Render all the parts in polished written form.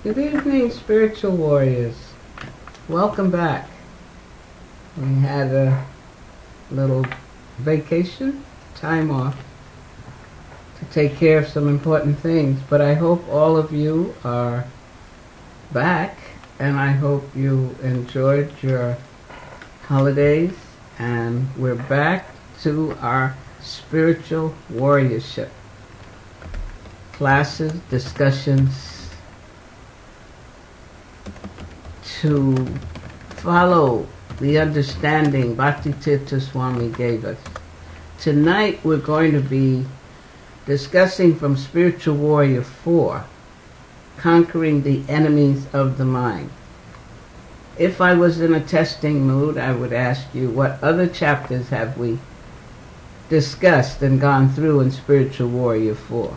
Good evening, spiritual warriors. Welcome back. We had a little vacation, time off, to take care of some important things, but I hope all of you are back, and I hope you enjoyed your holidays, and we're back to our spiritual warriorship. Classes, discussions, to follow the understanding Bhakti Tirtha Swami gave us. Tonight we're going to be discussing from Spiritual Warrior 4, Conquering the Enemies of the Mind. If I was in a testing mood, I would ask you, what other chapters have we discussed and gone through in Spiritual Warrior 4?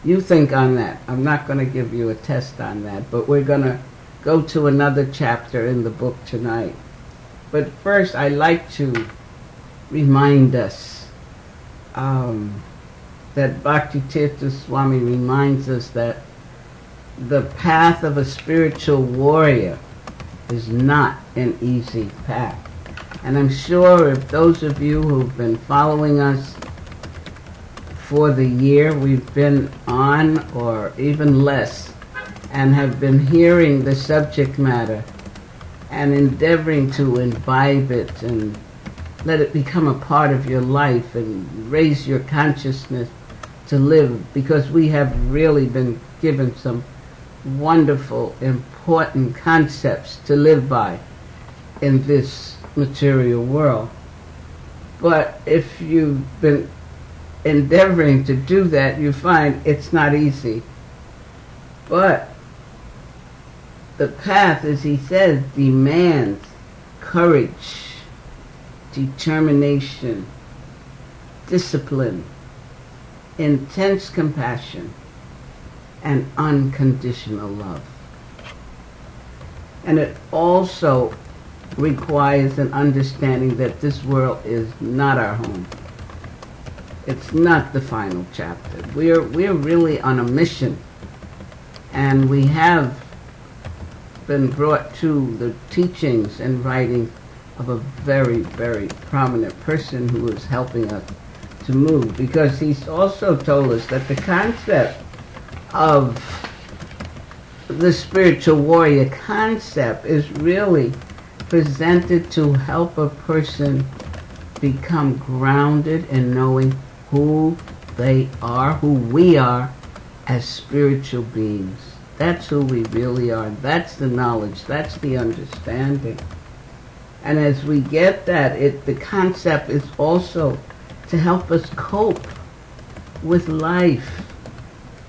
You think on that. I'm not going to give you a test on that, but we're going to go to another chapter in the book tonight. But first, I'd like to remind us that Bhakti Tirtha Swami reminds us that the path of a spiritual warrior is not an easy path. And I'm sure if those of you who've been following us for the year we've been on, or even less, and have been hearing the subject matter and endeavoring to imbibe it and let it become a part of your life and raise your consciousness to live, because we have really been given some wonderful, important concepts to live by in this material world. But if you've been endeavoring to do that, you find it's not easy. But the path, as he says, demands courage, determination, discipline, intense compassion, and unconditional love. And it also requires an understanding that this world is not our home. It's not the final chapter. We're really on a mission, and we have been brought to the teachings and writing of a very, very prominent person who is helping us to move, because he's also told us that the concept of the spiritual warrior concept is really presented to help a person become grounded in knowing who they are, who we are as spiritual beings. That's who we really are. That's the knowledge. That's the understanding. And as we get that, the concept is also to help us cope with life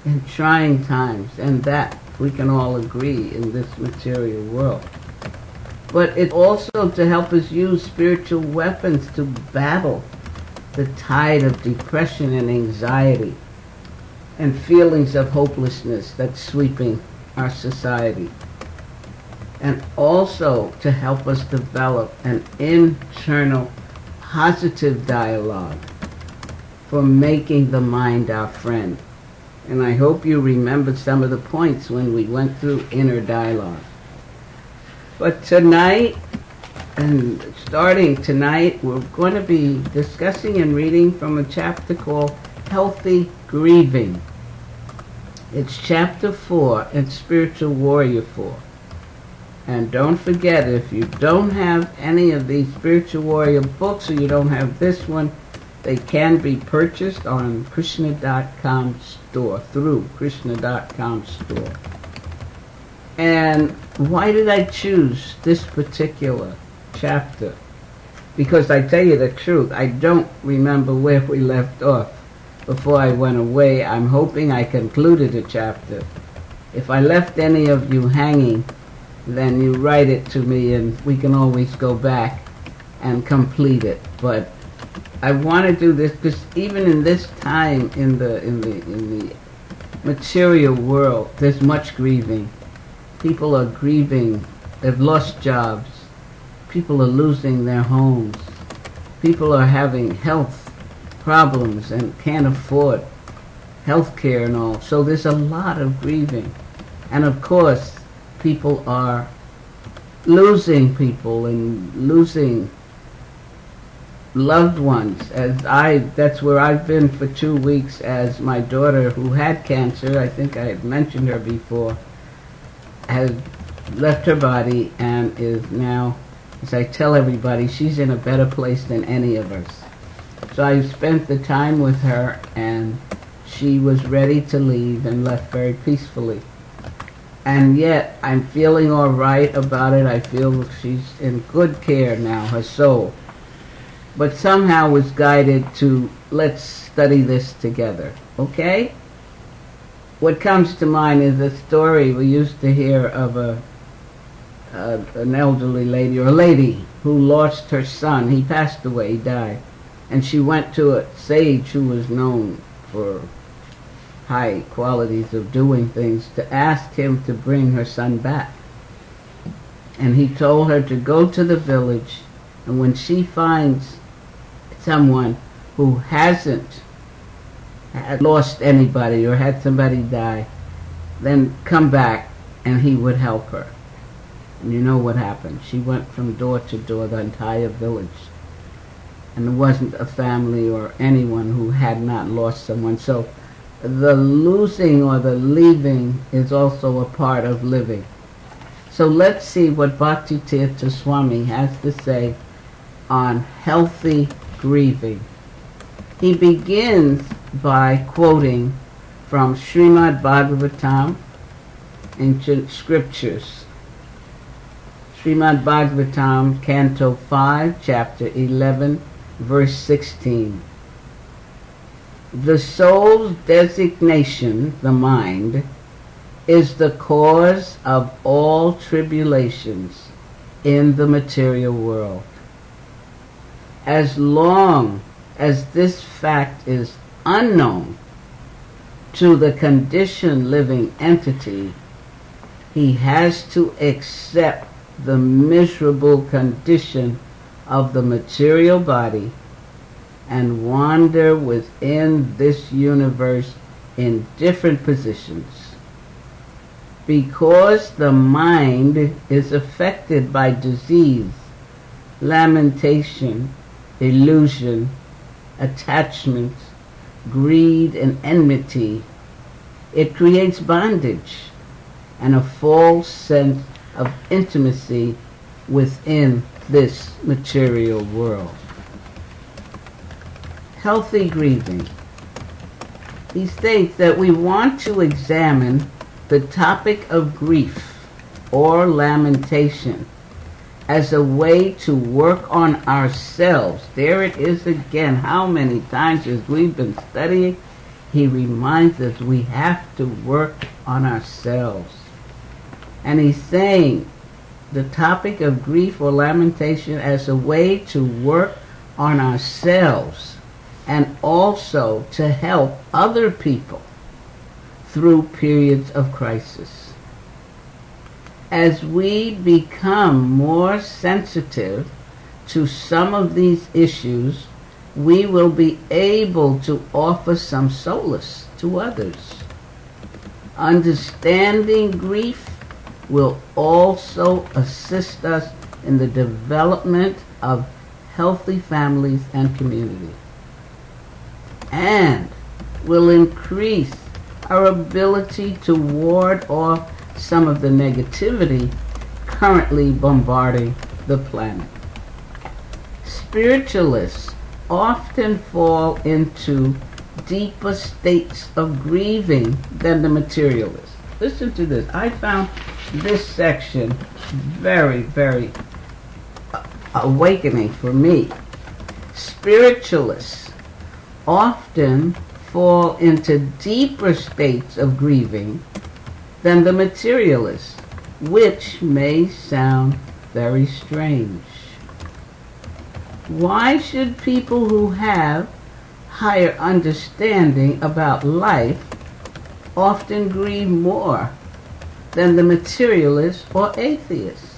in trying times, and that we can all agree in this material world. But it's also to help us use spiritual weapons to battle the tide of depression and anxiety and feelings of hopelessness that's sweeping our society. And also to help us develop an internal positive dialogue for making the mind our friend. And I hope you remember some of the points when we went through inner dialogue. But tonight, and starting tonight, we're going to be discussing and reading from a chapter called Healthy Grieving. It's chapter 4 in Spiritual Warrior 4. And don't forget, if you don't have any of these Spiritual Warrior books, or you don't have this one, they can be purchased on Krishna.com store, through Krishna.com store. And why did I choose this particular chapter? Because I tell you the truth, I don't remember where we left off before I went away. I'm hoping I concluded a chapter. If I left any of you hanging, then you write it to me and we can always go back and complete it. But I want to do this because even in this time in the material world, there's much grieving. People are grieving. They've lost jobs. People are losing their homes. People are having health problems and can't afford health care and all. So there's a lot of grieving. And of course, people are losing people and losing loved ones. That's where I've been for 2 weeks, as my daughter, who had cancer, I think I had mentioned her before, has left her body and is now, as I tell everybody, she's in a better place than any of us. So I spent the time with her, and she was ready to leave and left very peacefully. And yet I'm feeling all right about it. I feel she's in good care now, her soul. But somehow was guided to, let's study this together, okay? What comes to mind is a story we used to hear of an elderly lady, or a lady, who lost her son. He passed away, he died. And she went to a sage who was known for high qualities of doing things to ask him to bring her son back. And he told her to go to the village, and when she finds someone who hasn't had lost anybody or had somebody die, then come back and he would help her. And you know what happened. She went from door to door, the entire village. And there wasn't a family or anyone who had not lost someone. So the losing or the leaving is also a part of living. So let's see what Bhakti Tirtha Swami has to say on healthy grieving. He begins by quoting from Srimad Bhagavatam, ancient scriptures. Srimad Bhagavatam, Canto 5, Chapter 11, verse 16. The soul's designation, the mind, is the cause of all tribulations in the material world. As long as this fact is unknown to the conditioned living entity, he has to accept the miserable condition of the material body and wander within this universe in different positions. Because the mind is affected by disease, lamentation, illusion, attachment, greed, and enmity, it creates bondage and a false sense of intimacy within this material world. Healthy grieving. He states that we want to examine the topic of grief or lamentation as a way to work on ourselves. There it is again. How many times as we've been studying, he reminds us we have to work on ourselves. And he's saying the topic of grief or lamentation as a way to work on ourselves and also to help other people through periods of crisis. As we become more sensitive to some of these issues, we will be able to offer some solace to others. Understanding grief will also assist us in the development of healthy families and community, and will increase our ability to ward off some of the negativity currently bombarding the planet. Spiritualists often fall into deeper states of grieving than the materialists. Listen to this. I found this section very, very awakening for me. Spiritualists often fall into deeper states of grieving than the materialists, which may sound very strange. Why should people who have higher understanding about life often grieve more than the materialists or atheists?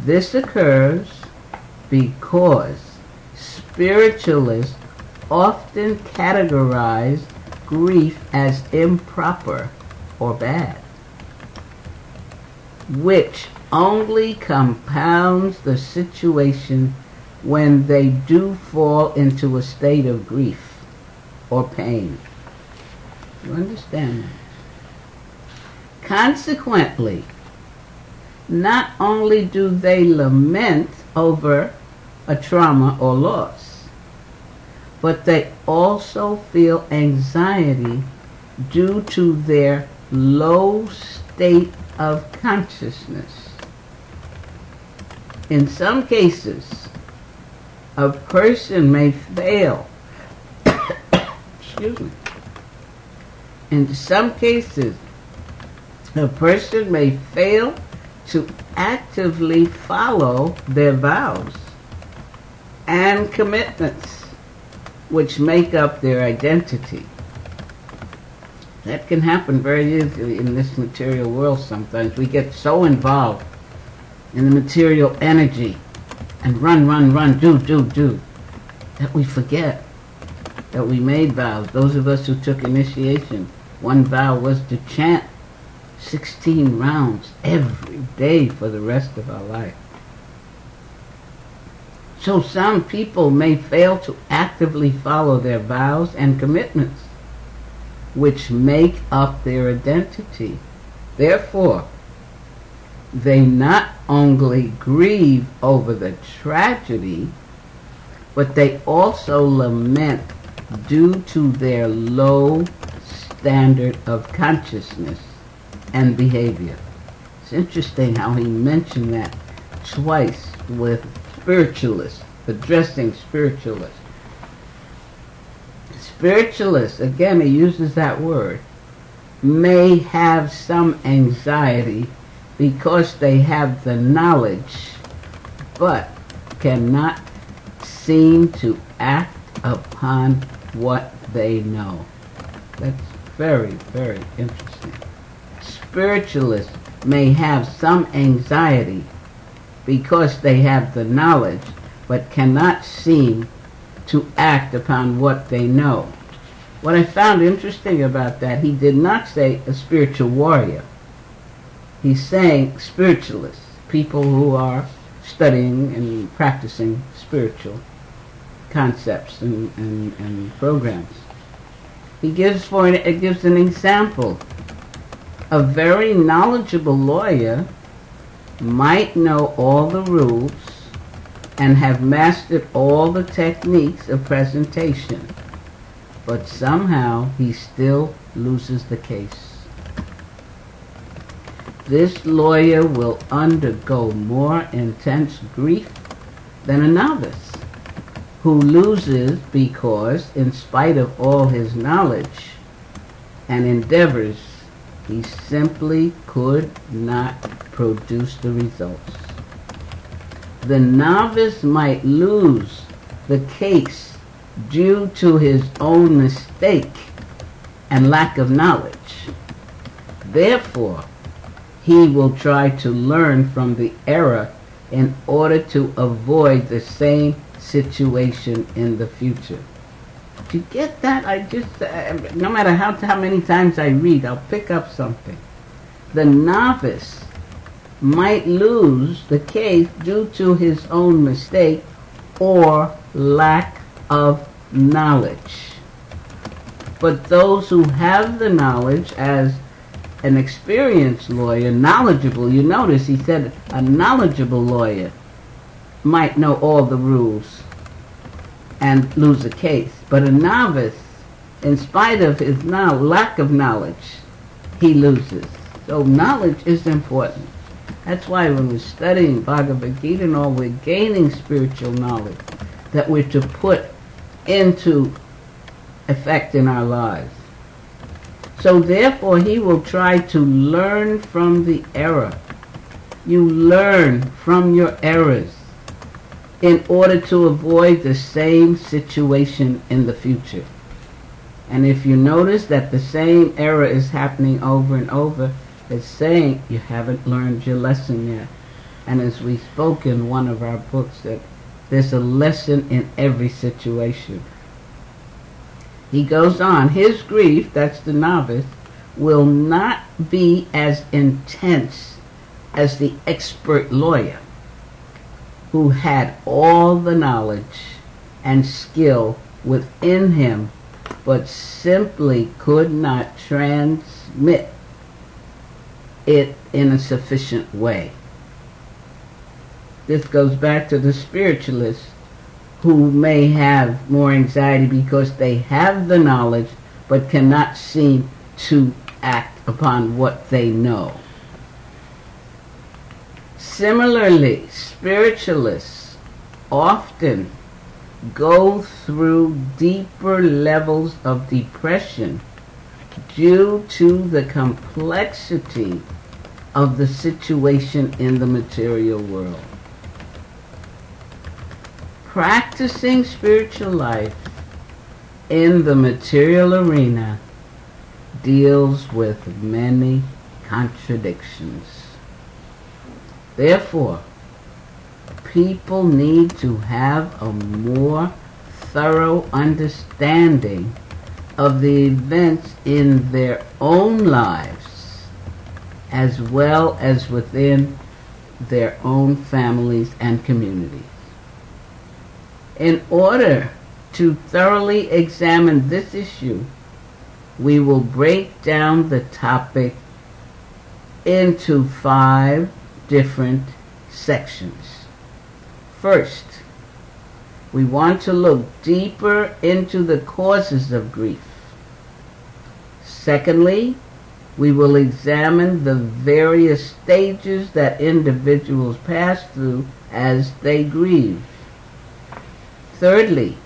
This occurs because spiritualists often categorize grief as improper or bad, which only compounds the situation when they do fall into a state of grief or pain. You understand that? Consequently, not only do they lament over a trauma or loss, but they also feel anxiety due to their low state of consciousness. In some cases, a person may fail. Excuse me. In some cases, a person may fail to actively follow their vows and commitments which make up their identity. That can happen very easily in this material world sometimes. We get so involved in the material energy and run, do, that we forget that we made vows. Those of us who took initiation, one vow was to chant 16 rounds every day for the rest of our life. So some people may fail to actively follow their vows and commitments, which make up their identity. Therefore, they not only grieve over the tragedy, but they also lament due to their low standard of consciousness and behavior. It's interesting how he mentioned that twice with spiritualists, addressing spiritualists. Spiritualists, again he uses that word, may have some anxiety because they have the knowledge, but cannot seem to act upon what they know. That's very, very interesting. Spiritualists may have some anxiety because they have the knowledge, but cannot seem to act upon what they know. What I found interesting about that, he did not say a spiritual warrior. He's saying spiritualists, people who are studying and practicing spiritual concepts and programs. He gives an example. A very knowledgeable lawyer might know all the rules and have mastered all the techniques of presentation, but somehow he still loses the case. This lawyer will undergo more intense grief than a novice, who loses because, in spite of all his knowledge and endeavors, he simply could not produce the results. The novice might lose the case due to his own mistake and lack of knowledge. Therefore, he will try to learn from the error in order to avoid the same situation in the future. Do you get that? I just, no matter how many times I read, I'll pick up something. The novice might lose the case due to his own mistake or lack of knowledge. But those who have the knowledge, as an experienced lawyer, knowledgeable, you notice he said a knowledgeable lawyer might know all the rules and lose a case. But a novice, in spite of his lack of knowledge, he loses. So knowledge is important. That's why when we're studying Bhagavad Gita and all, we're gaining spiritual knowledge that we're to put into effect in our lives. So therefore he will try to learn from the error. You learn from your errors in order to avoid the same situation in the future. And if you notice that the same error is happening over and over, it's saying you haven't learned your lesson yet. And as we spoke in one of our books, that there's a lesson in every situation. He goes on, his grief, that's the novice, will not be as intense as the expert lawyer who had all the knowledge and skill within him but simply could not transmit it in a sufficient way. This goes back to the spiritualists who may have more anxiety because they have the knowledge but cannot seem to act upon what they know. Similarly, spiritualists often go through deeper levels of depression due to the complexity of the situation in the material world. Practicing spiritual life in the material arena deals with many contradictions. Therefore, people need to have a more thorough understanding of the events in their own lives as well as within their own families and communities. In order to thoroughly examine this issue, we will break down the topic into 5 different sections. First, we want to look deeper into the causes of grief. Secondly, we will examine the various stages that individuals pass through as they grieve. Thirdly,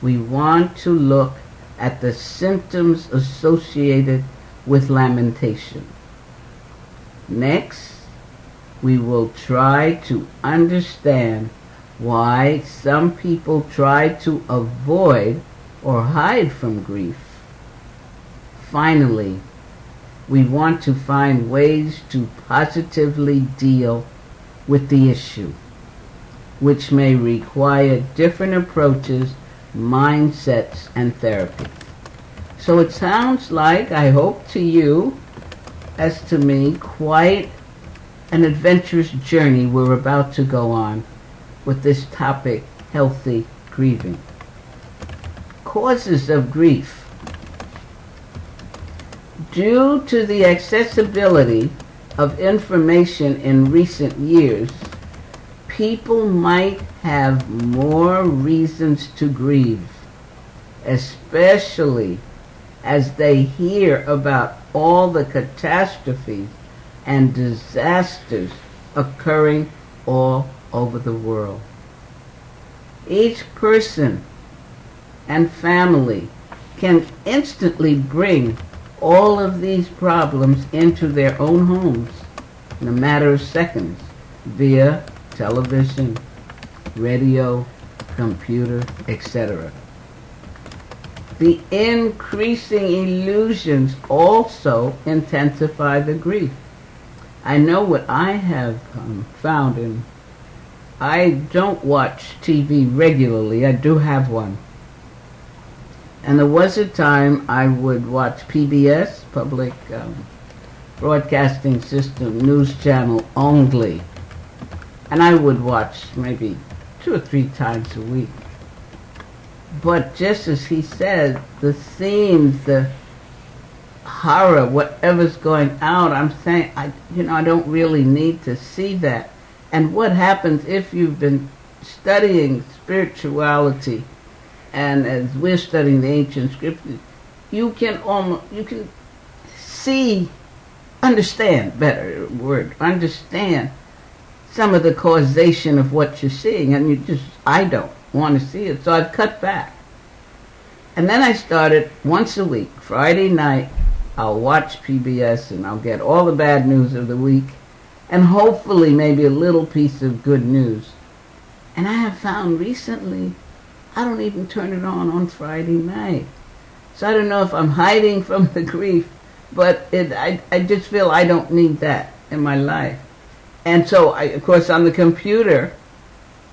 we want to look at the symptoms associated with lamentation. Next, we will try to understand why some people try to avoid or hide from grief. Finally, we want to find ways to positively deal with the issue, which may require different approaches, mindsets, and therapy. So it sounds like, I hope to you, as to me, quite an adventurous journey we're about to go on with this topic, healthy grieving. Causes of grief. Due to the accessibility of information in recent years, people might have more reasons to grieve, especially as they hear about all the catastrophes and disasters occurring all over the world. Each person and family can instantly bring all of these problems into their own homes in a matter of seconds via television, radio, computer, etc. The increasing illusions also intensify the grief. I know what I have found, and I don't watch TV regularly. I do have one. And there was a time I would watch PBS, Public Broadcasting System News Channel only. And I would watch maybe 2 or 3 times a week. But just as he said, the themes, the horror, whatever's going out, I'm saying, I don't really need to see that. And what happens if you've been studying spirituality, and as we're studying the ancient scriptures, you can understand some of the causation of what you're seeing, and I don't want to see it, so I've cut back. And then I started once a week, Friday night, I'll watch PBS and I'll get all the bad news of the week, and hopefully maybe a little piece of good news. And I have found recently, I don't even turn it on Friday night. So I don't know if I'm hiding from the grief, but I just feel I don't need that in my life. And so, of course, on the computer,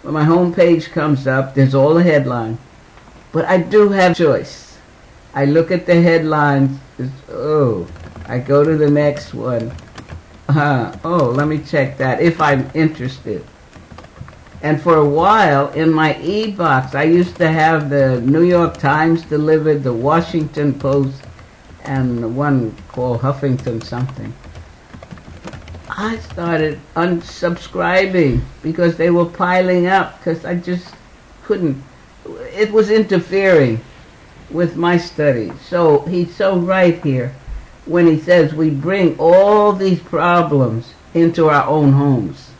when my home page comes up, there's all the headlines. But I do have choice. I look at the headlines I go to the next one. Let me check that if I'm interested. And for a while, in my e-box, I used to have the New York Times delivered, the Washington Post, and one called Huffington something. I started unsubscribing because they were piling up, because I just couldn't. It was interfering with my study. So he's so right here when he says we bring all these problems into our own homes.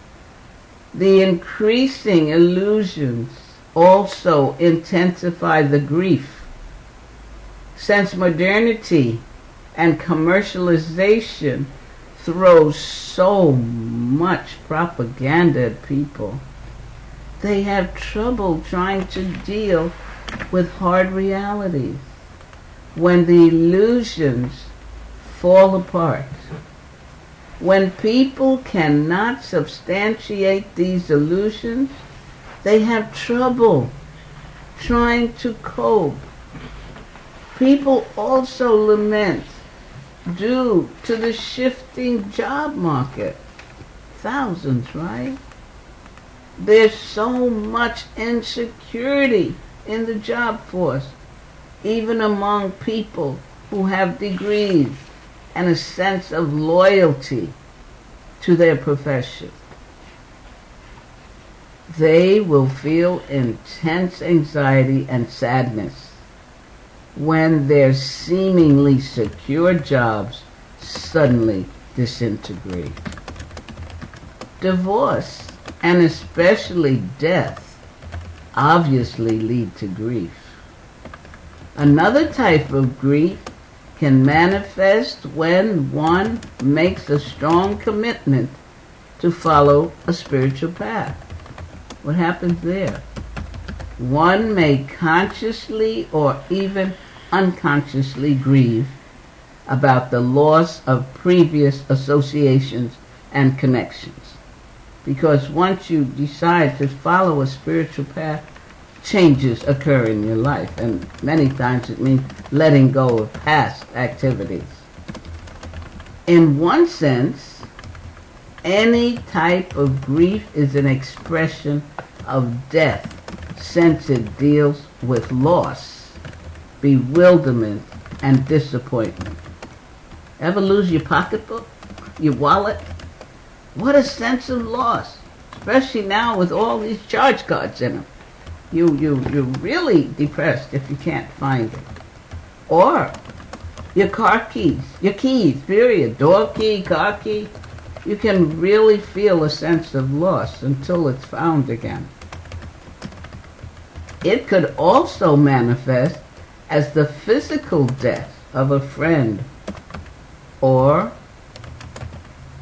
The increasing illusions also intensify the grief. Since modernity and commercialization throws so much propaganda at people, they have trouble trying to deal with hard realities. When the illusions fall apart, when people cannot substantiate these illusions, they have trouble trying to cope. People also lament due to the shifting job market. Thousands, right? There's so much insecurity in the job force, even among people who have degrees and a sense of loyalty to their profession. They will feel intense anxiety and sadness when their seemingly secure jobs suddenly disintegrate. Divorce, and especially death, obviously lead to grief. Another type of grief can manifest when one makes a strong commitment to follow a spiritual path. What happens there? One may consciously or even unconsciously grieve about the loss of previous associations and connections. Because once you decide to follow a spiritual path, changes occur in your life, and many times it means letting go of past activities. In one sense, any type of grief is an expression of death, since it deals with loss, bewilderment, and disappointment. Ever lose your pocketbook, your wallet? What a sense of loss, especially now with all these charge cards in them. You're really depressed if you can't find it. Or your car keys, your keys, period, door key, car key. You can really feel a sense of loss until it's found again. It could also manifest as the physical death of a friend, or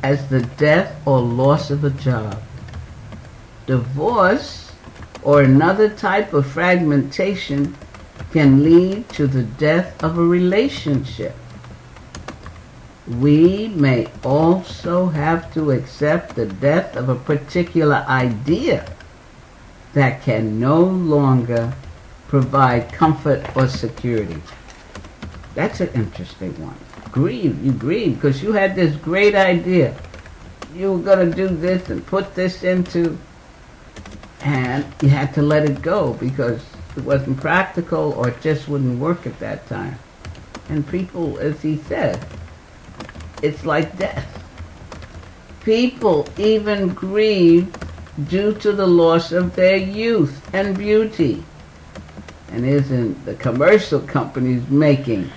as the death or loss of a job. Divorce, or another type of fragmentation, can lead to the death of a relationship. We may also have to accept the death of a particular idea that can no longer provide comfort or security. That's an interesting one. You grieve because you had this great idea. You were going to do this and put this into, and you had to let it go because it wasn't practical or it just wouldn't work at that time. And people, as he said, it's like death. People even grieve due to the loss of their youth and beauty. And isn't the commercial companies making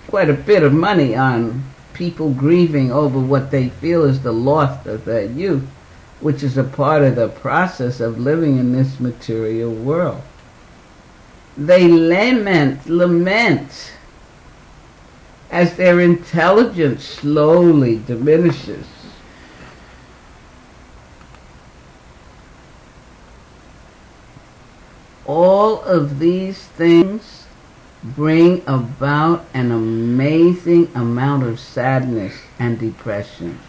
quite a bit of money on people grieving over what they feel is the loss of their youth, which is a part of the process of living in this material world. They lament as their intelligence slowly diminishes. All of these things bring about an amazing amount of sadness and depression.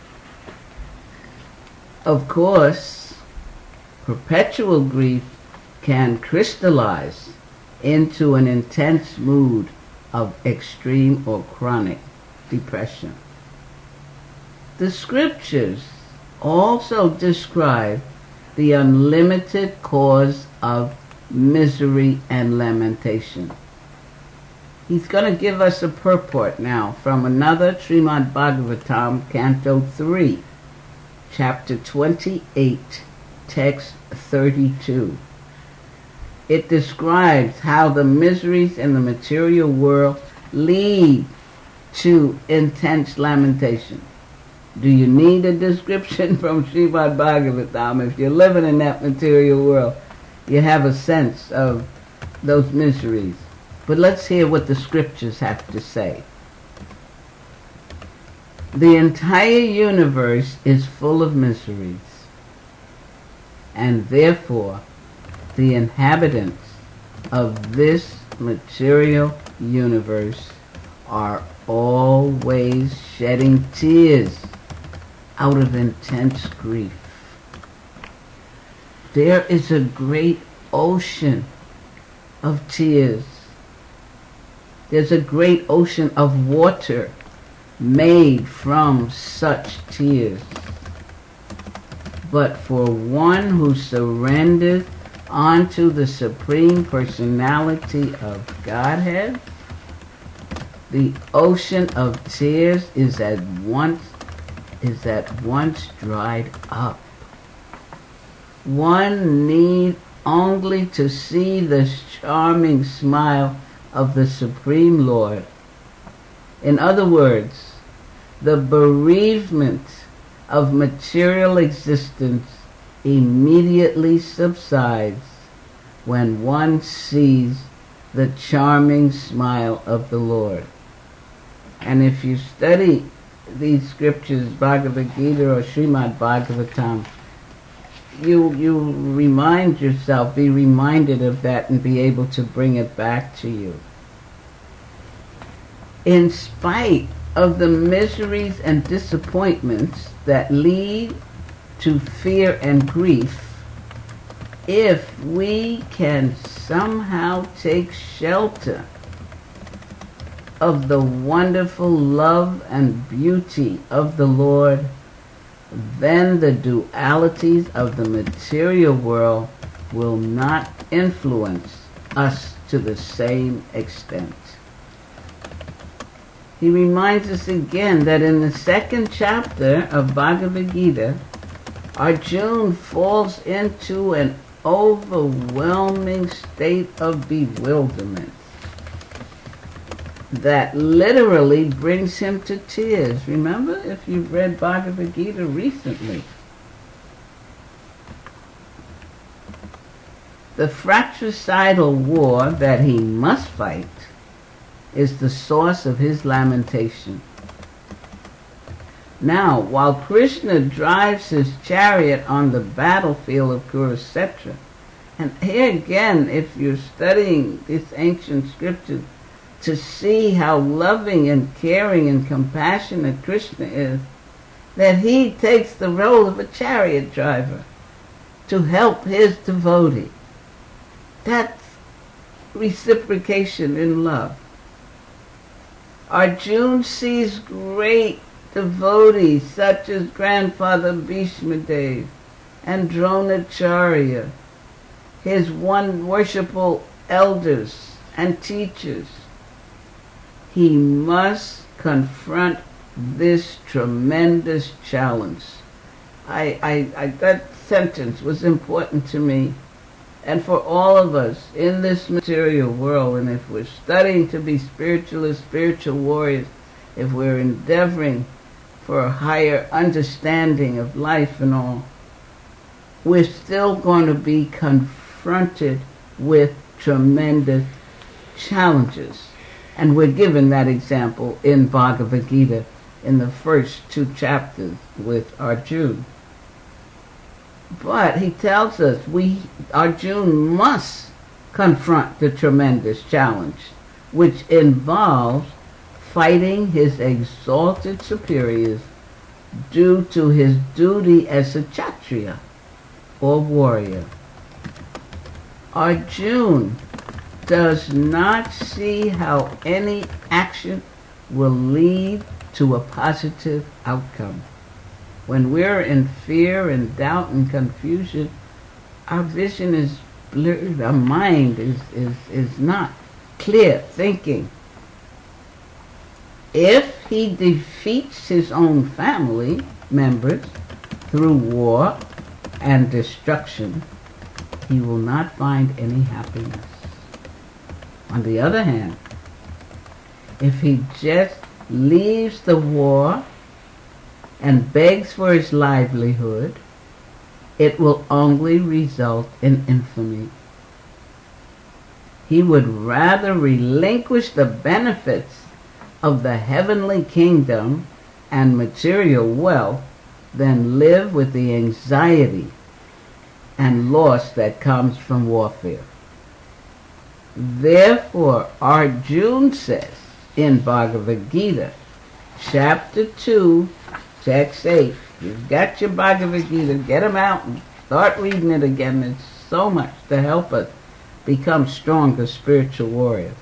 Of course, perpetual grief can crystallize into an intense mood of extreme or chronic depression. The scriptures also describe the unlimited cause of misery and lamentation. He's going to give us a purport now from another Srimad Bhagavatam, Canto 3, Chapter 28, Text 32. It describes how the miseries in the material world lead to intense lamentation. Do you need a description from Srimad Bhagavatam? If you're living in that material world, you have a sense of those miseries. But let's hear what the scriptures have to say. The entire universe is full of miseries, and therefore the inhabitants of this material universe are always shedding tears out of intense grief. There is a great ocean of tears. There's a great ocean of water made from such tears. But for one who surrenders onto the Supreme Personality of Godhead, the ocean of tears is at once dried up. One need only to see the charming smile of the Supreme Lord. In other words, the bereavement of material existence immediately subsides when one sees the charming smile of the Lord. And if you study these scriptures, Bhagavad Gita or Srimad Bhagavatam, you remind yourself, be reminded of that and be able to bring it back to you. In spite of the miseries and disappointments that lead to fear and grief, if we can somehow take shelter of the wonderful love and beauty of the Lord, then the dualities of the material world will not influence us to the same extent. He reminds us again that in the second chapter of Bhagavad Gita, Arjuna falls into an overwhelming state of bewilderment that literally brings him to tears. Remember, if you've read Bhagavad Gita recently, the fratricidal war that he must fight is the source of his lamentation. Now, while Krishna drives his chariot on the battlefield of Kurukshetra, and here again, if you're studying this ancient scripture, to see how loving and caring and compassionate Krishna is, that he takes the role of a chariot driver to help his devotee. That's reciprocation in love. Arjuna sees great devotees such as Grandfather Bhishma Dev and Dronacharya, his one worshipful elders and teachers. He must confront this tremendous challenge. That sentence was important to me and for all of us in this material world. And if we're studying to be spiritualists, spiritual warriors, if we're endeavoring for a higher understanding of life and all, we're still going to be confronted with tremendous challenges. And we're given that example in Bhagavad Gita in the first 2 chapters with Arjuna. But he tells us Arjuna must confront the tremendous challenge, which involves fighting his exalted superiors due to his duty as a Kshatriya or warrior. Arjuna does not see how any action will lead to a positive outcome. When we're in fear and doubt and confusion, our vision is blurred, our mind is not clear thinking. If he defeats his own family members through war and destruction, he will not find any happiness. On the other hand, if he just leaves the war and begs for his livelihood, it will only result in infamy. He would rather relinquish the benefits of the heavenly kingdom and material wealth than live with the anxiety and loss that comes from warfare. Therefore, Arjuna says in Bhagavad Gita, chapter 2, text 8, you've got your Bhagavad Gita, get them out and start reading it again. There's so much to help us become stronger spiritual warriors.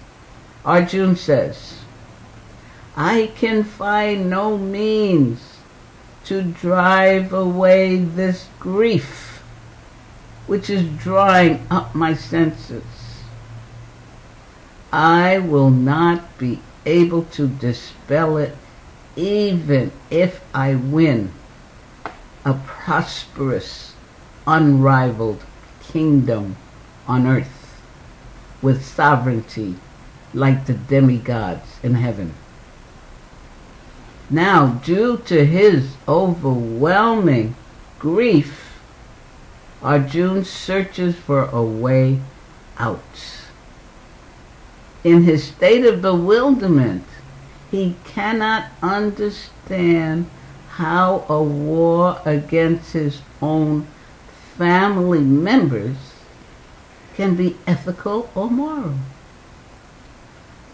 Arjuna says, I can find no means to drive away this grief, which is drying up my senses. I will not be able to dispel it even if I win a prosperous, unrivaled kingdom on earth with sovereignty like the demigods in heaven. Now, due to his overwhelming grief, Arjuna searches for a way out. In his state of bewilderment, he cannot understand how a war against his own family members can be ethical or moral.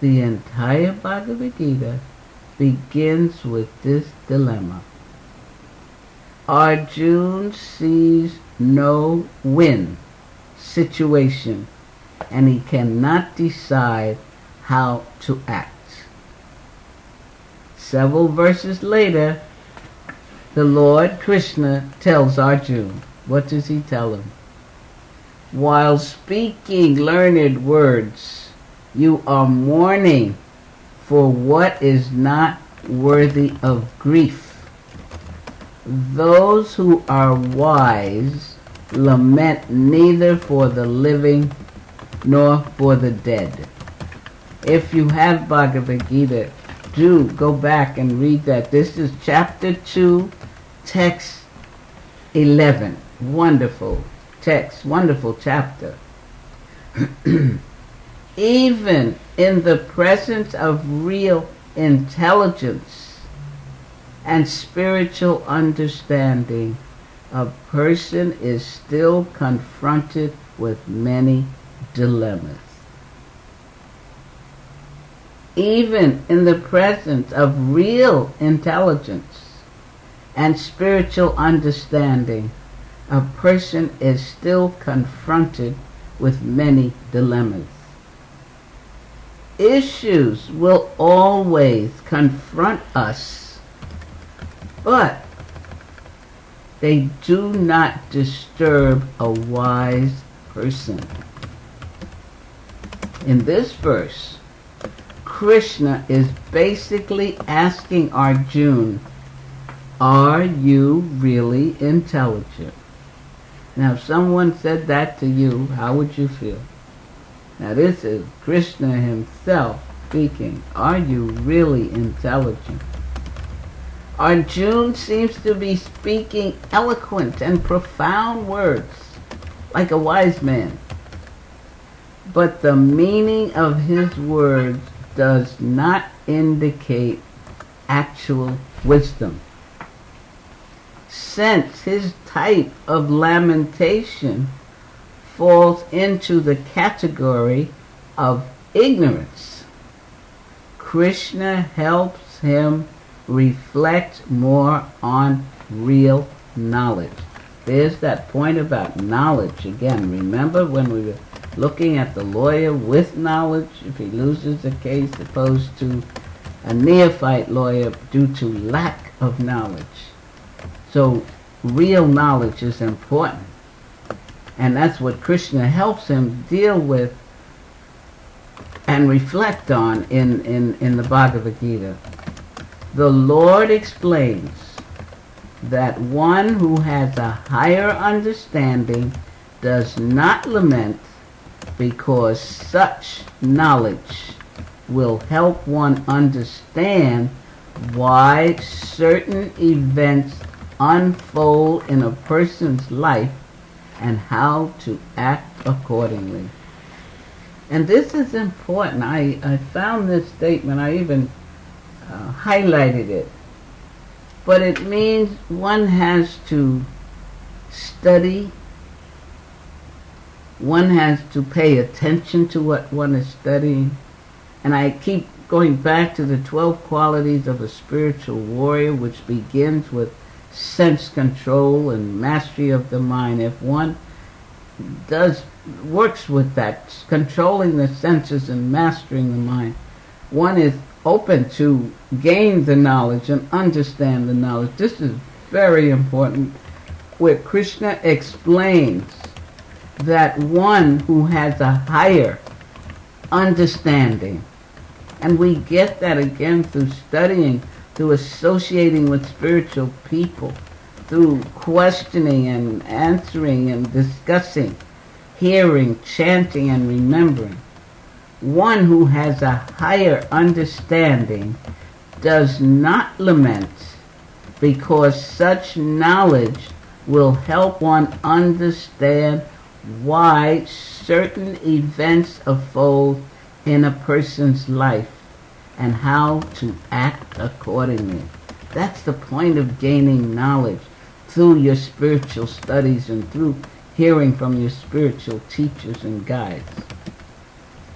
The entire Bhagavad Gita begins with this dilemma. Arjuna sees no win situation and he cannot decide how to act. Several verses later, the Lord Krishna tells Arjuna, what does he tell him? While speaking learned words, you are mourning for what is not worthy of grief. Those who are wise lament neither for the living nor for the dead. If you have Bhagavad Gita, do go back and read that. This is chapter 2, text 11. Wonderful text, wonderful chapter. Even in the presence of real intelligence and spiritual understanding, a person is still confronted with many dilemmas. Even in the presence of real intelligence and spiritual understanding, a person is still confronted with many dilemmas. Issues will always confront us, but they do not disturb a wise person. In this verse, Krishna is basically asking Arjuna, are you really intelligent? Now, if someone said that to you, how would you feel? Now, this is Krishna himself speaking. Are you really intelligent? Arjuna seems to be speaking eloquent and profound words, like a wise man. But the meaning of his words does not indicate actual wisdom. Since his type of lamentation falls into the category of ignorance, Krishna helps him reflect more on real knowledge. There's that point about knowledge again. Remember when we were looking at the lawyer with knowledge if he loses a case, opposed to a neophyte lawyer due to lack of knowledge. So real knowledge is important. And that's what Krishna helps him deal with and reflect on in the Bhagavad Gita. The Lord explains that one who has a higher understanding does not lament, because such knowledge will help one understand why certain events unfold in a person's life and how to act accordingly. And this is important. I found this statement, I even highlighted it. But it means one has to study, one has to pay attention to what one is studying. And I keep going back to the 12 qualities of a spiritual warrior, which begins with sense control and mastery of the mind. If one works with that, controlling the senses and mastering the mind, one is open to gain the knowledge and understand the knowledge. This is very important, where Krishna explains that one who has a higher understanding, and we get that again through studying, through associating with spiritual people, through questioning and answering and discussing, hearing, chanting, and remembering. One who has a higher understanding does not lament, because such knowledge will help one understand why certain events unfold in a person's life and how to act accordingly. That's the point of gaining knowledge, through your spiritual studies and through hearing from your spiritual teachers and guides.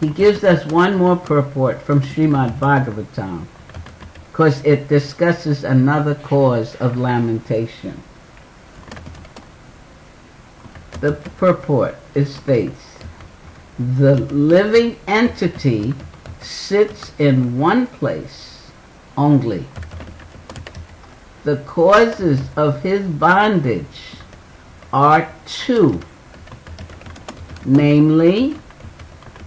He gives us one more purport from Srimad Bhagavatam, because it discusses another cause of lamentation. The purport, it states, the living entity sits in one place only. The causes of his bondage are two, namely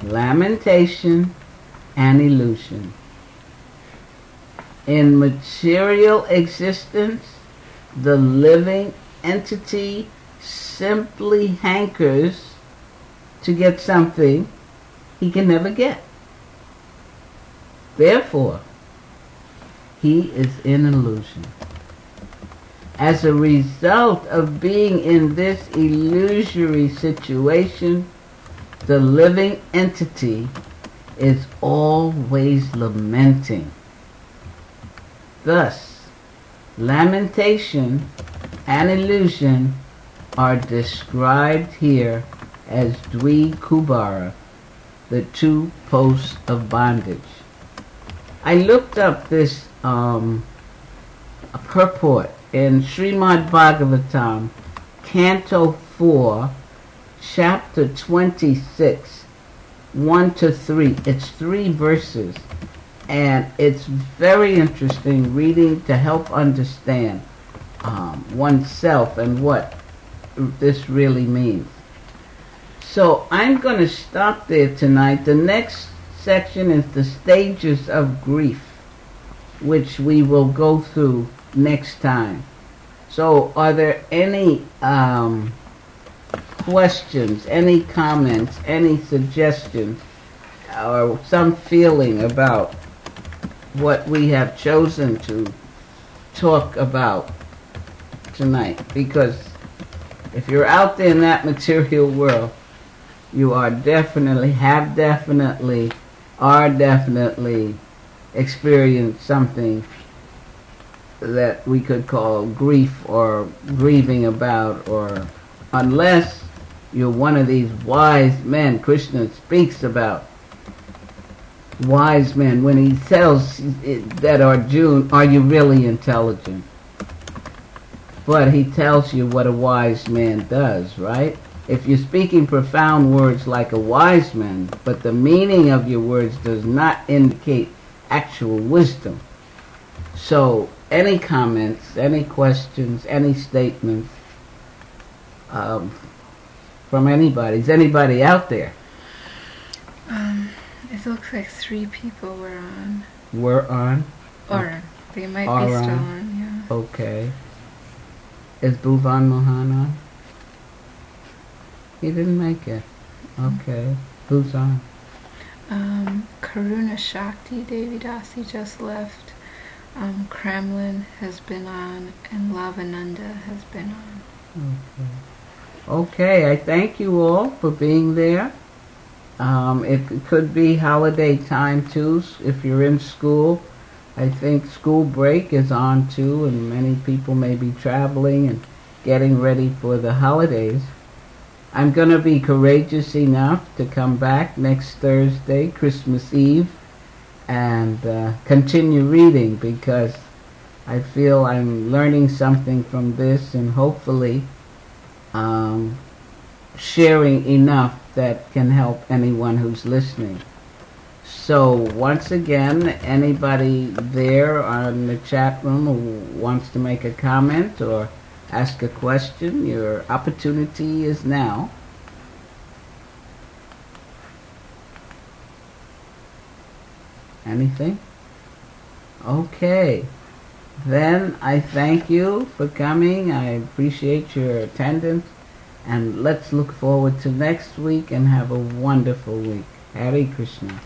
lamentation and illusion. In material existence, the living entity simply hankers to get something he can never get. Therefore, he is in illusion. As a result of being in this illusory situation, the living entity is always lamenting. Thus, lamentation and illusion are described here as Dvi-Kubara, the two posts of bondage. I looked up this purport in Srimad Bhagavatam, Canto 4, Chapter 26, 1-3. It's 3 verses, and it's very interesting reading to help understand oneself and what this really means. So I'm going to stop there tonight. The next section is the stages of grief, which we will go through next time. So are there any questions, any comments, any suggestions, or some feeling about what we have chosen to talk about tonight? Because if you're out there in that material world, you are definitely, are definitely experiencing something that we could call grief or grieving about, or unless you're one of these wise men. Krishna speaks about wise men when he tells that Arjuna, are you really intelligent? But he tells you what a wise man does, right? If you're speaking profound words like a wise man, but the meaning of your words does not indicate actual wisdom. So, any comments, any questions, any statements from anybody? Is anybody out there? It looks like 3 people were on. Were on? Or they might be still on, yeah. Okay. Is Bhuvan Mohan on? He didn't make it. Okay. Who's on? Karuna Shakti Devidasi just left. Kremlin has been on, and Lavananda has been on. Okay, I thank you all for being there. It could be holiday time too. If you're in school, I think school break is on too, and many people may be traveling and getting ready for the holidays. I'm going to be courageous enough to come back next Thursday, Christmas Eve, and continue reading, because I feel I'm learning something from this, and hopefully sharing enough that can help anyone who's listening. So once again, anybody there on the chat room who wants to make a comment or ask a question, your opportunity is now. Anything? Okay. Then I thank you for coming. I appreciate your attendance. And let's look forward to next week and have a wonderful week. Hare Krishna.